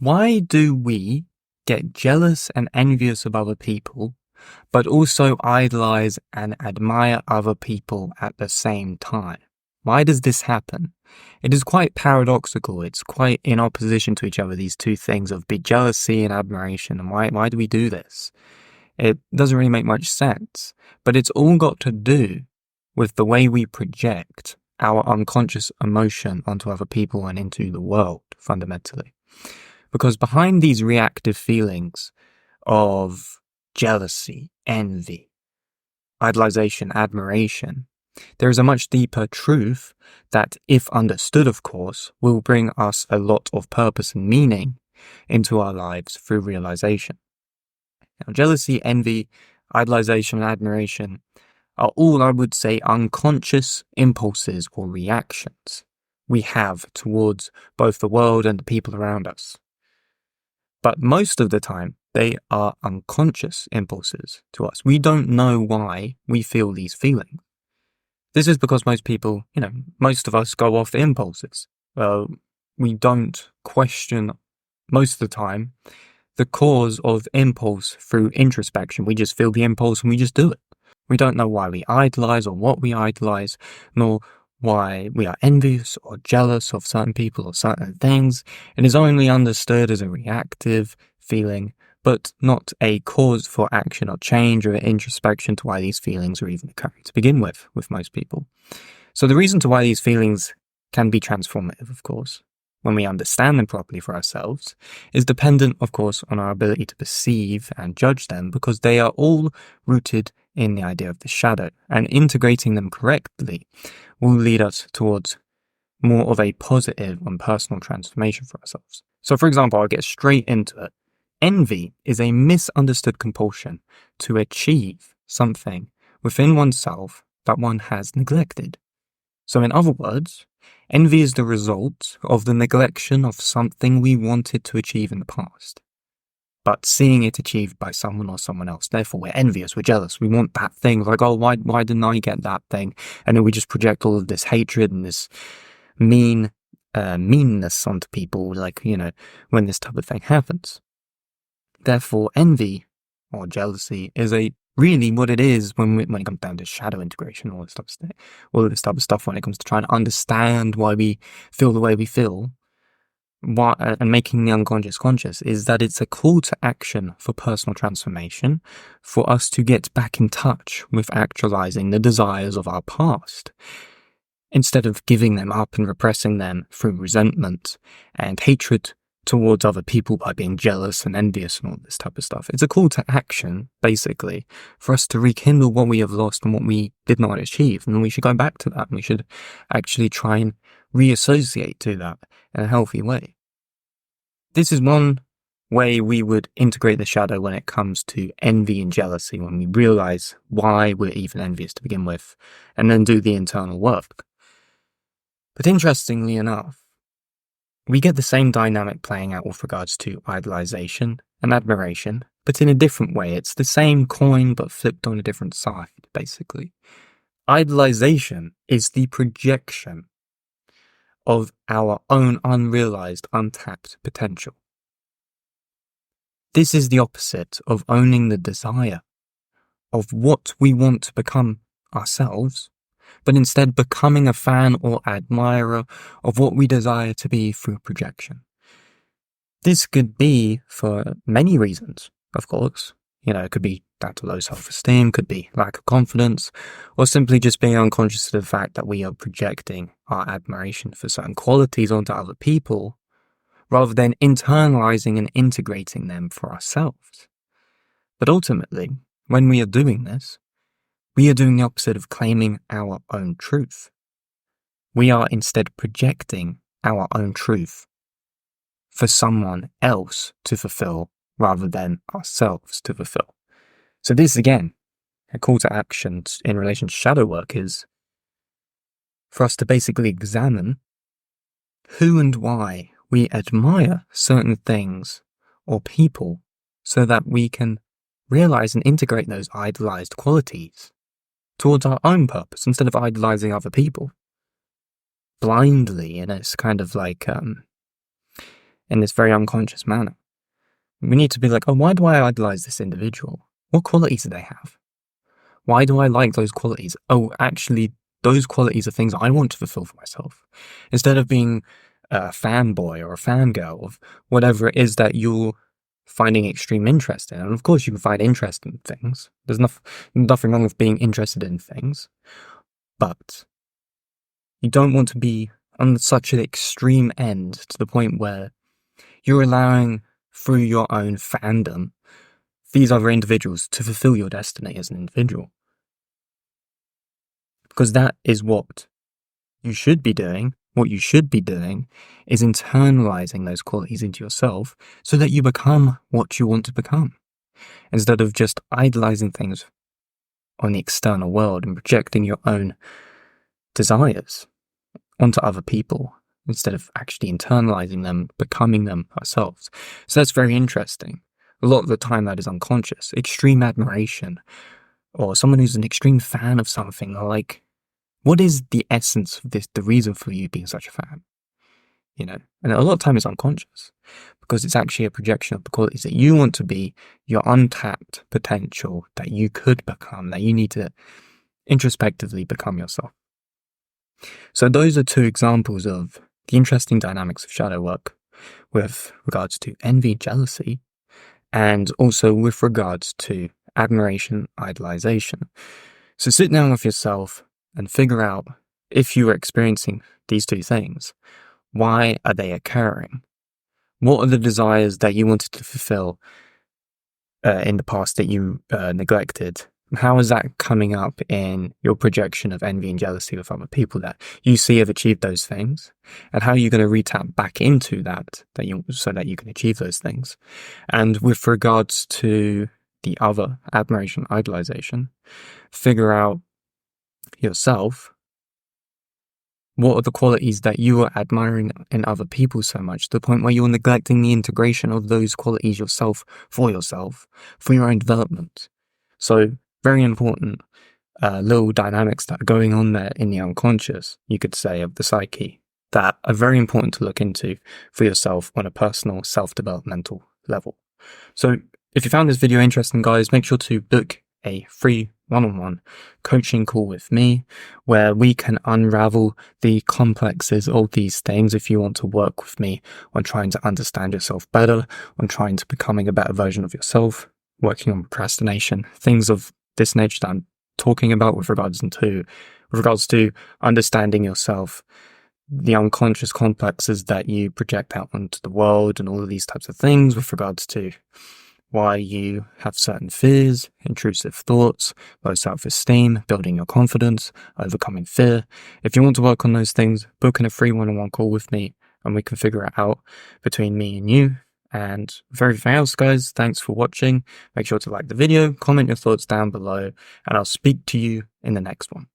Why do we get jealous and envious of other people, but also idolize and admire other people at the same time? Why does this happen? It is quite paradoxical. It's quite in opposition to each other, these two things of jealousy and admiration. And why do we do this? It doesn't really make much sense, but it's all got to do with the way we project our unconscious emotion onto other people and into the world, fundamentally. Because behind these reactive feelings of jealousy, envy, idolization, admiration, there is a much deeper truth that, if understood, of course, will bring us a lot of purpose and meaning into our lives through realization. Now, jealousy, envy, idolization, and admiration are all, I would say, unconscious impulses or reactions we have towards both the world and the people around us. But most of the time, they are unconscious impulses to us. We don't know why we feel these feelings. This is because most people, most of us go off impulses. We don't question, most of the time, the cause of impulse through introspection. We just feel the impulse and we just do it. We don't know why we idolize or what we idolize, nor why we are envious or jealous of certain people or certain things. It is only understood as a reactive feeling, but not a cause for action or change or introspection to why these feelings are even occurring to begin with most people. So the reason to why these feelings can be transformative, of course, when we understand them properly for ourselves, is dependent, of course, on our ability to perceive and judge them, because they are all rooted in the idea of the shadow, and integrating them correctly will lead us towards more of a positive and personal transformation for ourselves. So, for example, I'll get straight into it. Envy is a misunderstood compulsion to achieve something within oneself that one has neglected. So, in other words, envy is the result of the neglection of something we wanted to achieve in the past, but seeing it achieved by someone or someone else. Therefore, we're envious, we're jealous, we want that thing. Like, oh, why didn't I get that thing? And then we just project all of this hatred and this meanness onto people, when this type of thing happens. Therefore, envy or jealousy is really what it is when it comes down to shadow integration, all this type of stuff, when it comes to trying to understand why we feel the way we feel. And making the unconscious conscious, is that it's a call to action for personal transformation, for us to get back in touch with actualizing the desires of our past, instead of giving them up and repressing them through resentment and hatred towards other people by being jealous and envious and all this type of stuff. It's a call to action, basically, for us to rekindle what we have lost and what we did not achieve, and we should go back to that, and we should actually try and reassociate to that in a healthy way. This is one way we would integrate the shadow when it comes to envy and jealousy, when we realize why we're even envious to begin with, and then do the internal work. But interestingly enough, we get the same dynamic playing out with regards to idolization and admiration, but in a different way. It's the same coin, but flipped on a different side, basically. Idolization is the projection of our own unrealized, untapped potential. This is the opposite of owning the desire of what we want to become ourselves, but instead becoming a fan or admirer of what we desire to be through projection. This could be for many reasons, of course. It could be down to low self-esteem, could be lack of confidence, or simply just being unconscious of the fact that we are projecting our admiration for certain qualities onto other people, rather than internalizing and integrating them for ourselves. But ultimately, when we are doing this, we are doing the opposite of claiming our own truth. We are instead projecting our own truth for someone else to fulfill, rather than ourselves to fulfill. So this, again, a call to action in relation to shadow work, is for us to basically examine who and why we admire certain things or people, so that we can realize and integrate those idolized qualities towards our own purpose, instead of idolizing other people blindly. And it's kind of like in this very unconscious manner. We need to be like, oh, why do I idolize this individual? What qualities do they have? Why do I like those qualities? Oh, actually, those qualities are things I want to fulfill for myself. Instead of being a fanboy or a fangirl of whatever it is that you're finding extreme interest in. And of course, you can find interest in things. There's nothing wrong with being interested in things. But you don't want to be on such an extreme end to the point where you're allowing, through your own fandom, these other individuals to fulfill your destiny as an individual. Because that is what you should be doing. What you should be doing is internalizing those qualities into yourself so that you become what you want to become. Instead of just idolizing things on the external world and projecting your own desires onto other people, instead of actually internalizing them, becoming them ourselves. So that's very interesting. A lot of the time that is unconscious. Extreme admiration, or someone who's an extreme fan of something, or like, what is the essence of this, the reason for you being such a fan? You know, and a lot of time it's unconscious because it's actually a projection of the qualities that you want to be, your untapped potential that you could become, that you need to introspectively become yourself. So those are two examples of the interesting dynamics of shadow work with regards to envy, jealousy, and also with regards to admiration, idolization. So sit down with yourself and figure out, if you are experiencing these two things, why are they occurring? What are the desires that you wanted to fulfill in the past that you neglected? How is that coming up in your projection of envy and jealousy with other people that you see have achieved those things? And how are you going to retap back into that so that you can achieve those things? And with regards to the other, admiration, idolization, figure out yourself, what are the qualities that you are admiring in other people so much to the point where you're neglecting the integration of those qualities yourself, for your own development? So very important little dynamics that are going on there in the unconscious, you could say, of the psyche, that are very important to look into for yourself on a personal self-developmental level. So if you found this video interesting, guys, make sure to book a free one-on-one coaching call with me where we can unravel the complexes of these things. If you want to work with me on trying to understand yourself better, on trying to becoming a better version of yourself, working on procrastination, things of this nature that I'm talking about with regards to understanding yourself, the unconscious complexes that you project out onto the world, and all of these types of things with regards to why you have certain fears, intrusive thoughts, low self-esteem, building your confidence, overcoming fear. If you want to work on those things, book in a free one-on-one call with me and we can figure it out between me and you. And for everything else, guys, thanks for watching. Make sure to like the video, comment your thoughts down below, and I'll speak to you in the next one.